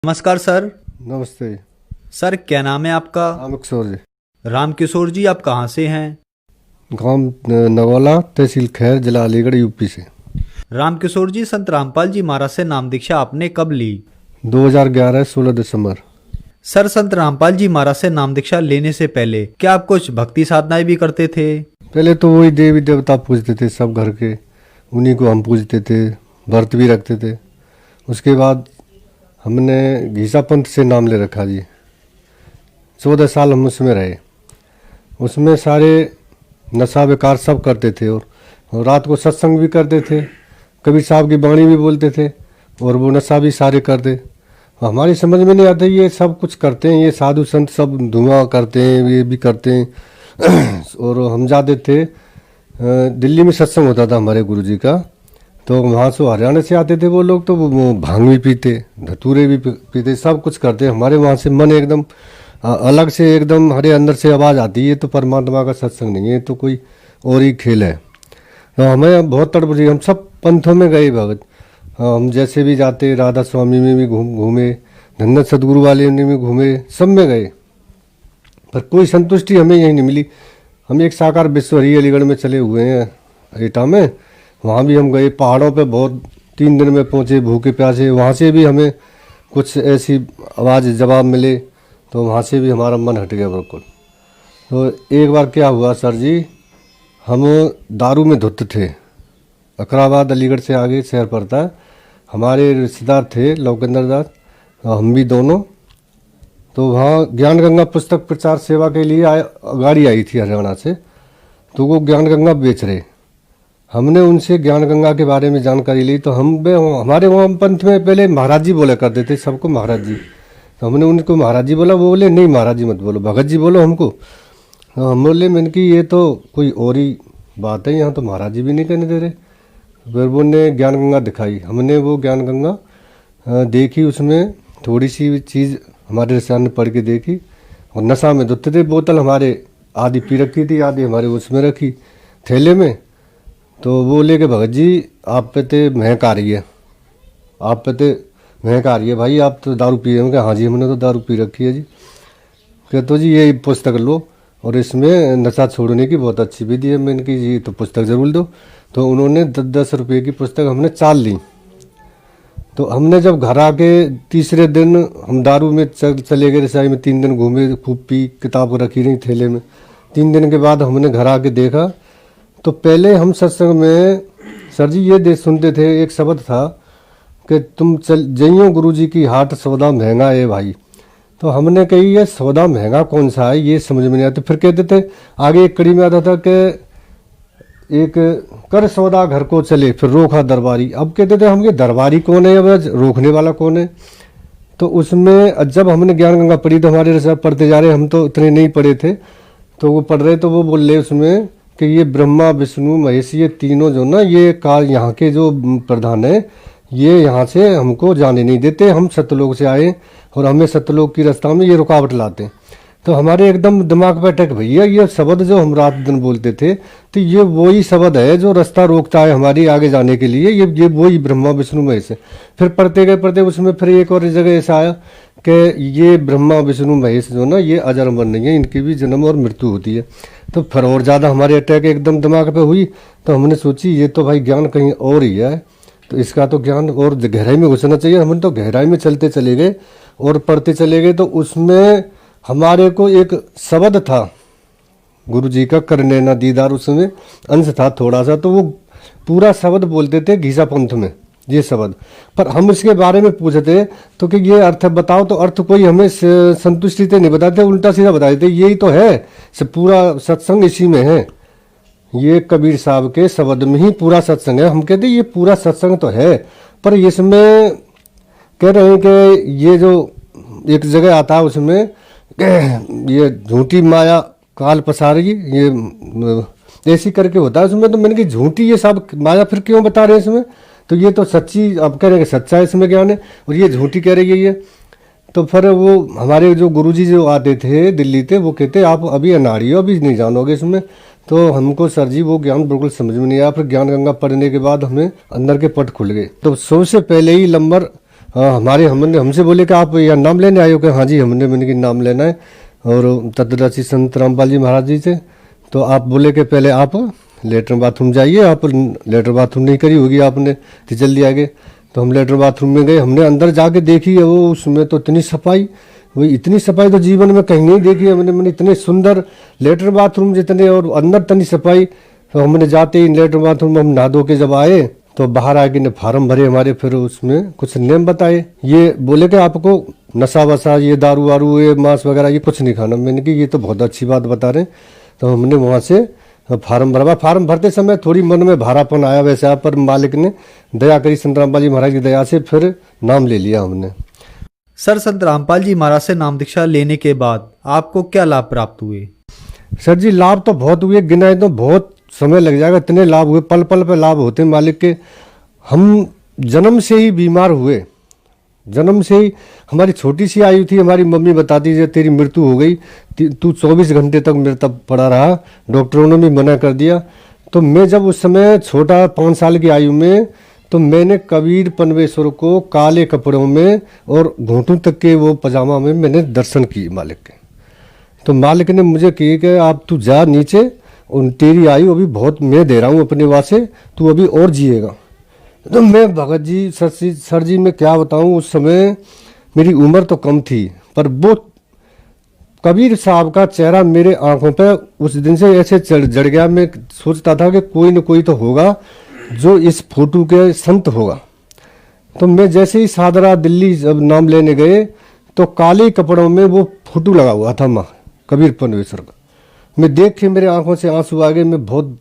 नमस्कार सर। नमस्ते। सर क्या नाम है आपका? रामकिशोर जी। रामकिशोर जी, आप कहाँ से हैं? गांव नगौला, तहसील खैर, जिला अलीगढ़, यूपी से। रामकिशोर जी, संत रामपाल जी महाराज से नाम दीक्षा आपने कब ली? 2011 16 दिसंबर। सर, संत रामपाल जी महाराज से नाम दीक्षा लेने से पहले क्या आप कुछ भक्ति साधनाएं भी करते थे? पहले तो वही देवी देवता पूजते थे, सब घर के उन्हीं को हम पूजते थे, व्रत भी रखते थे। उसके बाद हमने घीसा पंथ से नाम ले रखा जी। 14 साल हम उसमें रहे। उसमें सारे नशा बेकार सब करते थे और रात को सत्संग भी करते थे, कबीर साहब की वाणी भी बोलते थे और वो नशा भी सारे करते। हमारी समझ में नहीं आता ये सब कुछ करते हैं, ये साधु संत सब धुआं करते हैं, ये भी करते हैं। और हम जाते थे, दिल्ली में सत्संग होता था हमारे गुरुजी का, तो वहाँ से हरियाणा से आते थे वो लोग, तो वो भांग भी पीते, धतूरे भी पीते, सब कुछ करते। हमारे वहाँ से मन एकदम अलग से, एकदम हमारे अंदर से आवाज़ आती है ये तो परमात्मा का सत्संग नहीं है, तो कोई और ही खेल है। तो हमें बहुत तड़पती, हम सब पंथों में गए भगत। हम जैसे भी जाते, राधा स्वामी में भी घूमे, धन्ना सदगुरु वाले में भी घूमे, सब में गए, पर कोई संतुष्टि हमें यहीं नहीं मिली। हम एक साकार विश्वहरी अलीगढ़ में चले हुए हैं, एटा में, वहाँ भी हम गए। पहाड़ों पे बहुत 3 दिन में पहुँचे, भूखे प्यासे। वहाँ से भी हमें कुछ ऐसी आवाज़ जवाब मिले, तो वहाँ से भी हमारा मन हट गया बिल्कुल। तो एक बार क्या हुआ सर जी, हम दारू में धुत थे। अकराबाद अलीगढ़ से आगे शहर पड़ता है, हमारे रिश्तेदार थे लौकेंद्र दास, हम भी दोनों। तो वहाँ ज्ञान गंगा पुस्तक प्रचार सेवा के लिए गाड़ी आई थी हरियाणा से, तो वो ज्ञान गंगा बेच रहे। हमने उनसे ज्ञान गंगा के बारे में जानकारी ली। तो हमारे वहाँ पंथ में पहले महाराज जी बोला करते थे, सबको महाराज जी। तो हमने उनको महाराज जी बोला, वो बोले नहीं महाराज जी मत बोलो, भगत जी बोलो हमको। तो हम बोले मैंने कि ये तो कोई और ही बात है, यहाँ तो महाराज जी भी नहीं कहने दे रहे। फिर वो ने ज्ञान गंगा दिखाई, हमने वो ज्ञान गंगा देखी, उसमें थोड़ी सी चीज़ हमारे रिश्तेदार ने पढ़ के देखी, और नशा में धुते थे। बोतल हमारे आधी पी रखी थी, आधी हमारे उसमें रखी थैले में। तो वो लेके भगत जी आप पे तो महक आ रही है, आप पे तो महक आ रही है भाई, आप तो दारू पी रहे हो। हाँ जी हमने तो दारू पी रखी है जी। कहते तो जी ये पुस्तक लो, और इसमें नशा छोड़ने की बहुत अच्छी विधि है। मैंने कि जी तो पुस्तक ज़रूर दो। तो उन्होंने 10-10 रुपये की पुस्तक हमने 4 ली। तो हमने जब घर आके तीसरे दिन हम दारू में चले गए, रसाई में 3 दिन घूमे, खूब पी, किताब रखी रही थैले में। 3 दिन के बाद हमने घर आके देखा, तो पहले हम सत्संग में सर जी ये सुनते थे, एक शब्द था कि तुम चल जइयो गुरु जी की हाट, सौदा महंगा है भाई। तो हमने कही ये सौदा महंगा कौन सा है, ये समझ में नहीं आता। फिर कहते थे, आगे एक कड़ी में आता था कि एक कर सौदा घर को चले, फिर रोका दरबारी। अब कहते थे हम, ये दरबारी कौन है, अब रोकने वाला कौन है। तो उसमें जब हमने ज्ञान गंगा पढ़ी, तो हमारे रिश्तेदार पढ़ते जा रहे, हम तो इतने नहीं पढ़े थे, तो वो पढ़ रहे, तो वो बोल रहे उसमें कि ये ब्रह्मा विष्णु महेश, ये तीनों जो ना, ये काल यहाँ के जो प्रधान है, ये यहाँ से हमको जाने नहीं देते। हम सत्यलोक से आए और हमें सत्यलोक की रास्ता में ये रुकावट लाते। तो हमारे एकदम दिमाग पे अटैक, भैया ये शब्द जो हम रात दिन बोलते थे, तो ये वही शब्द है जो रास्ता रोकता है हमारी आगे जाने के लिए, ये वही ब्रह्मा विष्णु महेश है। फिर पढ़ते गए पढ़ते, उसमें फिर एक और जगह ऐसा आया कि ये ब्रह्मा विष्णु महेश जो ना, ये अजर अमर नहीं है, इनकी भी जन्म और मृत्यु होती है। तो फिर और ज़्यादा हमारे अटैक एकदम दिमाग पे हुई। तो हमने सोची ये तो भाई ज्ञान कहीं और ही है, तो इसका तो ज्ञान और गहराई में घुसना चाहिए। हमने तो गहराई में चलते चले गए और पढ़ते चले गए। तो उसमें हमारे को एक शब्द था गुरु जी का, करने ना दीदार, उसमें अंश था थोड़ा सा, तो वो पूरा शब्द बोलते थे घीसा पंथ में ये शब्द। पर हम इसके बारे में पूछते तो कि ये अर्थ बताओ, तो अर्थ कोई हमें संतुष्टि से नहीं बताते, उल्टा सीधा बता देते, यही तो है, पूरा सत्संग इसी में है, ये कबीर साहब के शब्द में ही पूरा सत्संग है। हम कहते ये पूरा सत्संग तो है, पर इसमें कह रहे हैं कि ये जो एक जगह आता है उसमें ये झूठी माया काल पसारी, ये ऐसी करके होता है उसमें। तो मैंने कि झूठी ये सब माया फिर क्यों बता रहे हैं इसमें, तो ये तो सच्ची आप कह रहे हैं कि सच्चा है इसमें ज्ञान है, और ये झूठी कह रही है ये। तो फिर वो हमारे जो गुरुजी जो आते थे दिल्ली से, वो कहते आप अभी अनाड़ी हो, अभी नहीं जानोगे इसमें। तो हमको सर जी वो ज्ञान बिल्कुल समझ में नहीं आया। फिर ज्ञान गंगा पढ़ने के बाद हमें अंदर के पट खुल गए। तो सबसे पहले ही नंबर हाँ हमने हमसे बोले कि आप यहाँ नाम लेने आए हो क्या? हाँ जी, मैंने कि नाम लेना है और तत्वदर्शी संत रामपाल जी महाराज जी से। तो आप बोले कि पहले आप लेटरिन बाथरूम जाइए, आप लेटरिन बाथरूम नहीं करी होगी आपने तो जल्दी आ गए। तो हम लेटरिन बाथरूम में गए, हमने अंदर जाके देखी है वो, उसमें तो इतनी सफाई, वही इतनी सफाई तो जीवन में कहीं नहीं देखी है मैंने इतने सुंदर लेटरिन बाथरूम जितने, और अंदर इतनी सफाई। तो हमने जाते ही लेटरिन बाथरूम में हम नहा धो के जब आए तो बाहर आके ने फार्म भरे हमारे, फिर उसमें कुछ नेम बताए। ये बोले कि आपको नशा वशा, ये दारू वारू, ये मांस वगैरह ये कुछ नहीं खाना। मैंने कि ये तो बहुत अच्छी बात बता रहे। तो हमने वहाँ से फार्म भरवा। फार्म भरते समय थोड़ी मन में भारापन आया वैसे आप, पर मालिक ने दया करी, संत रामपाल जी महाराज की दया से फिर नाम ले लिया हमने। सर, संत रामपाल जी महाराज से नाम दीक्षा लेने के बाद आपको क्या लाभ प्राप्त हुए? सर जी लाभ तो बहुत हुए, गिनाए तो बहुत समय लग जाएगा, इतने लाभ हुए, पल पल पे लाभ होते मालिक के। हम जन्म से ही बीमार हुए, जन्म से ही हमारी छोटी सी आयु थी, हमारी मम्मी बताती है तेरी मृत्यु हो गई, तू 24 घंटे तक मेरे तब पड़ा रहा, डॉक्टरों ने भी मना कर दिया। तो मैं जब उस समय छोटा 5 साल की आयु में, तो मैंने कबीर पनवेश्वर को काले कपड़ों में और घुटनों तक के वो पजामा में मैंने दर्शन किए मालिक के। तो मालिक ने मुझे कही कि आप तू जा नीचे, और तेरी आयु अभी बहुत मैं दे रहा हूँ अपने वास्ते, तू अभी और जिएगा। तो मैं भगत जी सर जी मैं क्या बताऊँ, उस समय मेरी उम्र तो कम थी, पर वो कबीर साहब का चेहरा मेरे आंखों पे उस दिन से ऐसे जड़ गया। मैं सोचता था कि कोई न कोई तो होगा जो इस फोटो के संत होगा। तो मैं जैसे ही सादरा दिल्ली जब नाम लेने गए तो काले कपड़ों में वो फोटो लगा हुआ था माँ कबीर पनवेश्वर का। मैं देख के मेरे आंखों से आंसू आ गए, मैं बहुत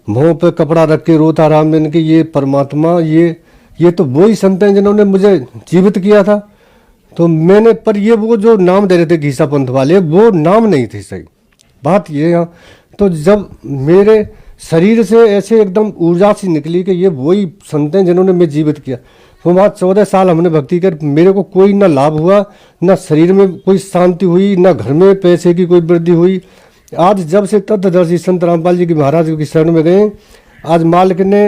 मुँह पे कपड़ा रख के रोता रहा। मैंने कि ये परमात्मा, ये तो वही संत हैं जिन्होंने मुझे जीवित किया था। तो मैंने, पर ये वो जो नाम दे रहे थे घीसा पंथ वाले, वो नाम नहीं थे सही बात ये यहाँ। तो जब मेरे शरीर से ऐसे एकदम ऊर्जा सी निकली कि ये वही संत हैं जिन्होंने मैं जीवित किया। वो वहाँ 14 साल हमने भक्ति कर, मेरे को कोई ना लाभ हुआ, ना शरीर में कोई शांति हुई, ना घर में पैसे की कोई वृद्धि हुई। आज जब से तत्वदर्शी संत रामपाल जी की महाराज की शरण में गए, आज मालिक ने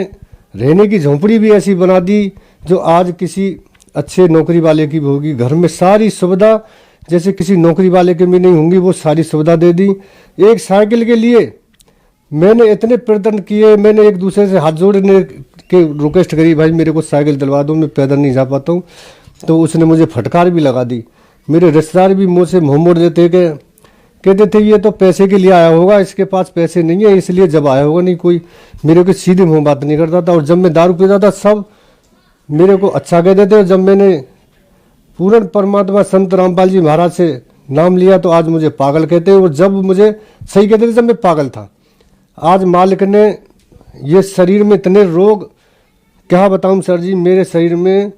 रहने की झोंपड़ी भी ऐसी बना दी जो आज किसी अच्छे नौकरी वाले की भी होगी। घर में सारी सुविधा जैसे किसी नौकरी वाले के भी नहीं होंगी, वो सारी सुविधा दे दी। एक साइकिल के लिए मैंने इतने प्रयत्न किए, मैंने एक दूसरे से हाथ जोड़ने के रिक्वेस्ट करी, भाई मेरे को साइकिल दिलवा दो, मैं पैदल नहीं जा पाता हूँ। तो उसने मुझे फटकार भी लगा दी। मेरे रिश्तेदार भी मुझसे मुँह मोड़ देते कि कहते थे ये तो पैसे के लिए आया होगा, इसके पास पैसे नहीं है इसलिए जब आया होगा। नहीं कोई मेरे को सीधे मुँह बात नहीं करता था। और जब मैं दारू पीता था सब मेरे को अच्छा कह देते। जब मैंने पूर्ण परमात्मा संत रामपाल जी महाराज से नाम लिया तो आज मुझे पागल कहते हैं, और जब मुझे सही कहते थे जब मैं पागल था। आज मालिक ने ये शरीर में इतने रोग, क्या बताऊं सर जी, मेरे शरीर में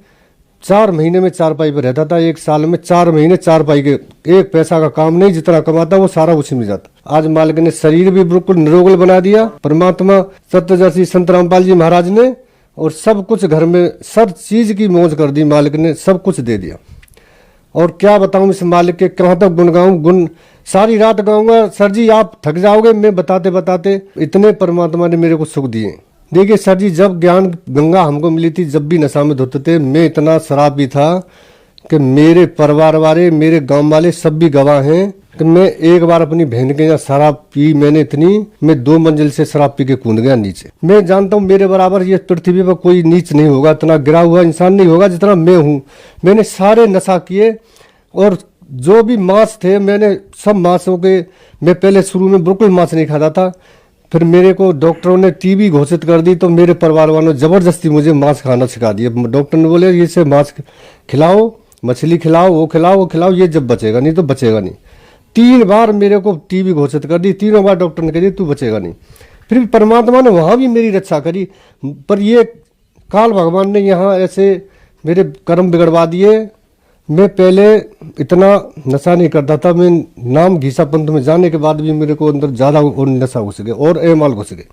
4 महीने में 4 पाई पर रहता था, 1 साल में 4 महीने 4 पाई के, 1 पैसा का काम नहीं, जितना कमाता वो सारा उसी में जाता। आज मालिक ने शरीर भी बिल्कुल निरोगल बना दिया परमात्मा सत्यदर्शी संत रामपाल जी महाराज ने, और सब कुछ घर में सब चीज की मौज कर दी मालिक ने, सब कुछ दे दिया। और क्या बताऊं इस मालिक के, कहाँ तक गुण गाऊं, गुण सारी रात गाऊंगा सर जी, आप थक जाओगे मैं बताते बताते। इतने परमात्मा ने मेरे को सुख दिए। देखिए सर जी, जब ज्ञान गंगा हमको मिली थी, जब भी नशा में धुत थे, मैं इतना शराबी था कि मेरे परिवार वाले, मेरे गांव वाले सब भी गवाह हैं कि मैं एक बार अपनी बहन के यहाँ शराब पी, मैंने इतनी, मैं 2 मंजिल से शराब पी के कूद गया नीचे। मैं जानता हूँ मेरे बराबर ये पृथ्वी पर कोई नीच नहीं होगा, इतना गिरा हुआ इंसान नहीं होगा जितना मैं हूँ। मैंने सारे नशा किए, और जो भी मांस थे मैंने सब मांसों के, मैं पहले शुरू में बिल्कुल मांस नहीं खाता था, फिर मेरे को डॉक्टरों ने टीबी घोषित कर दी, तो मेरे परिवार वालों ने जबरदस्ती मुझे मांस खाना सिखा दिया। डॉक्टर ने बोले ये से मांस खिलाओ, मछली खिलाओ, वो खिलाओ, ये जब बचेगा नहीं तो बचेगा नहीं। 3 बार मेरे को टीबी घोषित कर दी, 3 बार डॉक्टर ने कह दी तू बचेगा नहीं। फिर परमात्मा ने वहाँ भी मेरी रक्षा करी, पर ये काल भगवान ने यहाँ ऐसे मेरे कर्म बिगड़वा दिए। मैं पहले इतना नशा नहीं करता था, मैं नाम घीसा पंथ में जाने के बाद भी मेरे को अंदर ज़्यादा और नशा घुस गए और एमाल घुस गए,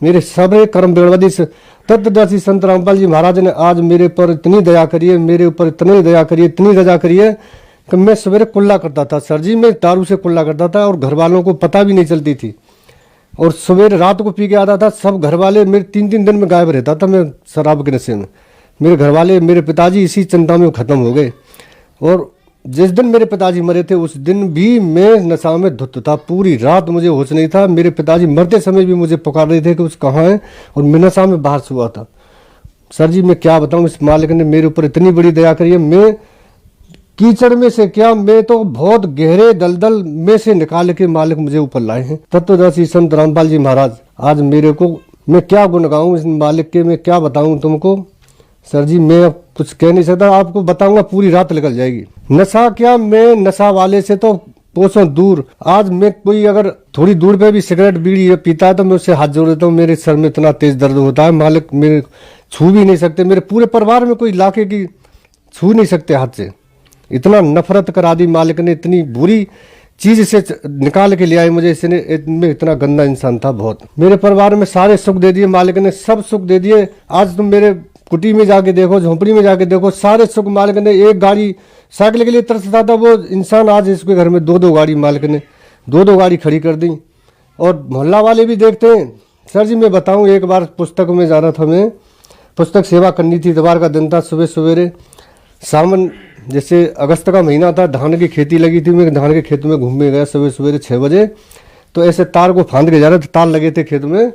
मेरे सारे कर्म बिगड़वा दिए। तत्वदर्शी संत रामपाल जी महाराज ने आज मेरे पर इतनी दया करी है, मेरे ऊपर इतनी दया करी है, इतनी दया करी है कि मैं सवेरे कुल्ला करता था सर जी, मैं दारू से कुल्ला करता था और घर वालों को पता भी नहीं चलती थी, और सवेरे रात को पी के आता था। सब घर वाले मेरे 3-3 दिन में गायब रहता था मैं शराब के नशे में। मेरे घर वाले, मेरे पिताजी इसी चिंता में ख़त्म हो गए। और जिस दिन मेरे पिताजी मरे थे उस दिन भी मैं नशा में धुत था, पूरी रात मुझे होश नहीं था। मेरे पिताजी मरते समय भी मुझे पुकार रहे थे कि उस कहाँ है, और मैं नशा में बाहर सोया था। सर जी मैं क्या बताऊं, इस मालिक ने मेरे ऊपर इतनी बड़ी दया करी है। मैं कीचड़ में से क्या, मैं तो बहुत गहरे दलदल में से निकाल के मालिक मुझे ऊपर लाए हैं। तत्वदर्शी संत रामपाल जी महाराज आज मेरे को, मैं क्या गुण गाऊं इस मालिक के, मैं क्या बताऊं तुमको। सर जी मैं अब कुछ कह नहीं सकता, आपको बताऊंगा पूरी रात निकल जाएगी। नशा क्या, मैं नशा वाले से तो कोसों दूर। आज मैं कोई अगर थोड़ी दूर पे भी सिगरेट बीड़ी पीता है तो मैं उससे हाथ जोड़ देता हूँ। मेरे सर में इतना तेज दर्द होता है, मालिक मेरे छू भी नहीं सकते। मेरे पूरे परिवार में कोई लाके की छू नहीं सकते हाथ से। इतना नफरत करा दी मालिक ने, इतनी बुरी चीज से निकाल के ले आए मुझे। इसने, मैं इतना गंदा इंसान था बहुत। मेरे परिवार में सारे सुख दे दिए मालिक ने, सब सुख दे दिए। आज तुम मेरे कुटी में जाके देखो, झोंपड़ी में जाके देखो, सारे सुख मालिक ने। एक गाड़ी साइकिल के लिए तरसता था वो इंसान, आज इसके घर में 2-2 गाड़ी मालिक ने 2-2 गाड़ी खड़ी कर दी। और मोहल्ला वाले भी देखते हैं। सर जी मैं बताऊं, एक बार पुस्तक में जा रहा था, मैं पुस्तक सेवा करनी थी, इतवार का दिन था, सुबह सवेरे सावन जैसे अगस्त का महीना था, धान की खेती लगी थी। मैं धान के खेत में घूमने गया सुबह सवेरे 6 बजे। तो ऐसे तार को फांद के जा रहे थे, तार लगे थे खेत में,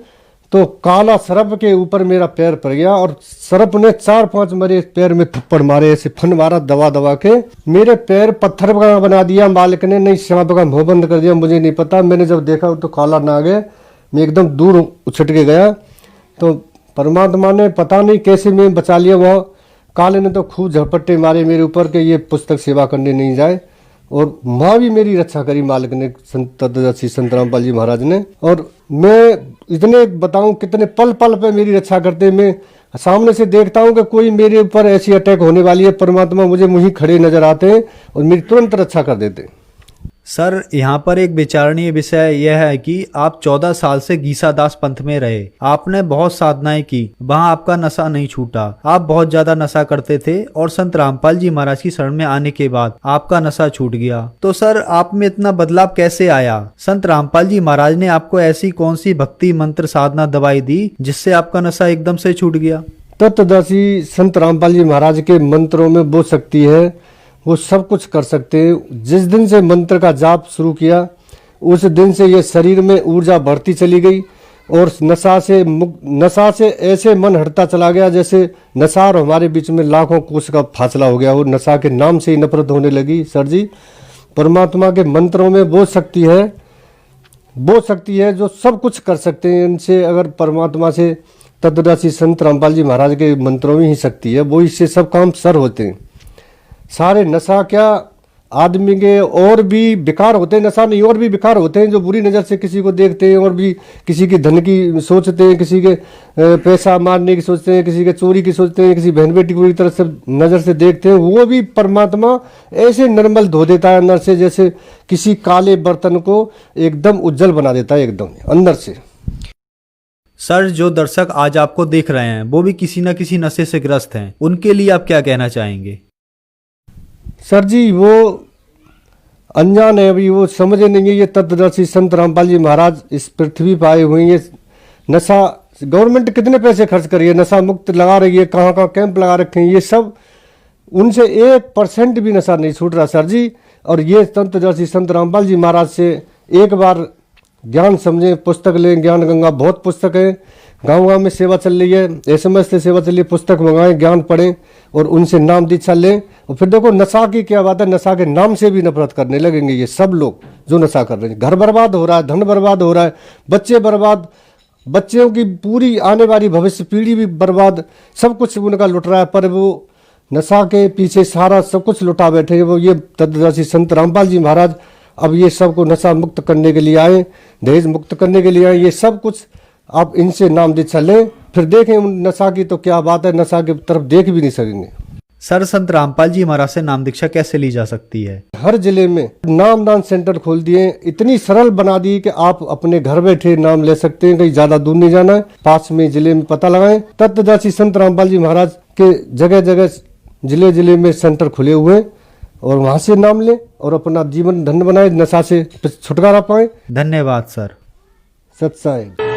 तो काला सरप के ऊपर मेरा पैर पड़ गया और सरप ने 4-5 मेरे पैर में थप्पड़ मारे, ऐसे फन मारा दबा दबा के। मेरे पैर पत्थर का बना दिया मालिक ने, नहीं सांप का मुंह बंद कर दिया। मुझे नहीं पता, मैंने जब देखा तो काला ना गया, मैं एकदम दूर उछट के गया। तो परमात्मा ने पता नहीं कैसे मैं बचा लिया। वहाँ काले ने तो खूब झपट्टे मारे मेरे ऊपर के ये पुस्तक सेवा करने नहीं जाए। और वहाँ भी मेरी रक्षा करी मालिक ने, तत्वदर्शी संत रामपाल जी महाराज ने। और मैं इतने बताऊं कितने पल पल पे मेरी रक्षा करते। मैं सामने से देखता हूं कि कोई मेरे ऊपर ऐसी अटैक होने वाली है, परमात्मा मुझे वहीं खड़े नजर आते हैं और मेरी तुरंत रक्षा कर देते हैं। सर यहाँ पर एक विचारणीय विषय यह है कि आप 14 साल से गीसादास पंथ में रहे, आपने बहुत साधनाएं की, वहाँ आपका नशा नहीं छूटा, आप बहुत ज्यादा नशा करते थे और संत रामपाल जी महाराज की शरण में आने के बाद आपका नशा छूट गया। तो सर आप में इतना बदलाव कैसे आया? संत रामपाल जी महाराज ने आपको ऐसी कौन सी भक्ति मंत्र साधना दवाई दी जिससे आपका नशा एकदम से छूट गया? तत्वदर्शी संत रामपाल जी महाराज के मंत्रों में वो शक्ति है, वो सब कुछ कर सकते हैं। जिस दिन से मंत्र का जाप शुरू किया उस दिन से ये शरीर में ऊर्जा बढ़ती चली गई और नशा से ऐसे मन हटता चला गया जैसे नशा और हमारे बीच में लाखों कोस का फासला हो गया। और नशा के नाम से ही नफरत होने लगी। सर जी परमात्मा के मंत्रों में वो शक्ति है जो सब कुछ कर सकते हैं। इनसे अगर परमात्मा से, तत्वदर्शी संत रामपाल जी महाराज के मंत्रों में ही शक्ति है, वो इससे सब काम सर होते हैं सारे। नशा क्या, आदमी के और भी विकार होते हैं, नशा नहीं और भी विकार होते हैं जो बुरी नज़र से किसी को देखते हैं और भी किसी के धन की सोचते हैं, किसी के पैसा मारने की सोचते हैं, किसी के चोरी की सोचते हैं, किसी बहन बेटी को बुरी तरह से नज़र से देखते हैं। वो भी परमात्मा ऐसे निर्मल धो देता है अंदर से, जैसे किसी काले बर्तन को एकदम उज्जवल बना देता है एकदम अंदर से। सर जो दर्शक आज आपको देख रहे हैं वो भी किसी न किसी नशे से ग्रस्त हैं, उनके लिए आप क्या कहना चाहेंगे? सर जी वो अनजान है, अभी वो समझे नहीं है। ये तत्वदर्शी संत रामपाल जी महाराज इस पृथ्वी पर आए हुए हैं। ये नशा गवर्नमेंट कितने पैसे खर्च कर रही है, नशा मुक्त लगा रही है, कहाँ कहाँ कैंप लगा रखे हैं, ये सब उनसे 1% भी नशा नहीं छूट रहा सर जी। और ये तत्वदर्शी संत रामपाल जी महाराज से एक बार ज्ञान समझें, पुस्तक लें, ज्ञान गंगा बहुत पुस्तक है, गांव गांव में सेवा चल रही है, SMS से सेवा चल रही है, पुस्तक मंगाएं, ज्ञान पढ़ें और उनसे नाम दीक्षा लें। और फिर देखो नशा की क्या बात है, नशा के नाम से भी नफरत करने लगेंगे ये सब लोग जो नशा कर रहे हैं। घर बर्बाद हो रहा है, धन बर्बाद हो रहा है, बच्चे बर्बाद, बच्चों की पूरी आने वाली भविष्य पीढ़ी भी बर्बाद, सब कुछ उनका लुट रहा है। पर वो नशा के पीछे सारा सब कुछ लुटा बैठे हैं। वो ये तत्वदर्शी संत रामपाल जी महाराज अब ये सबको नशा मुक्त करने के लिए आए, दहेज मुक्त करने के लिए आए। ये सब कुछ आप इनसे नाम दीक्षा लें, फिर देखें नशा की तो क्या बात है, नशा की तरफ देख भी नहीं सकेंगे। सर संत रामपाल जी महाराज से नाम दीक्षा कैसे ली जा सकती है? हर जिले में नामदान सेंटर खोल दिए, इतनी सरल बना दी कि आप अपने घर बैठे नाम ले सकते हैं, कहीं ज्यादा दूर नहीं जाना है, पास में जिले में पता लगाएं। तत्वदर्शी संत रामपाल जी महाराज के जगह जगह जिले जिले में सेंटर खुले हुए हैं और वहां से नाम लें और अपना जीवन धन्य बनाए, नशा से छुटकारा पाए। धन्यवाद सर। सत्साई।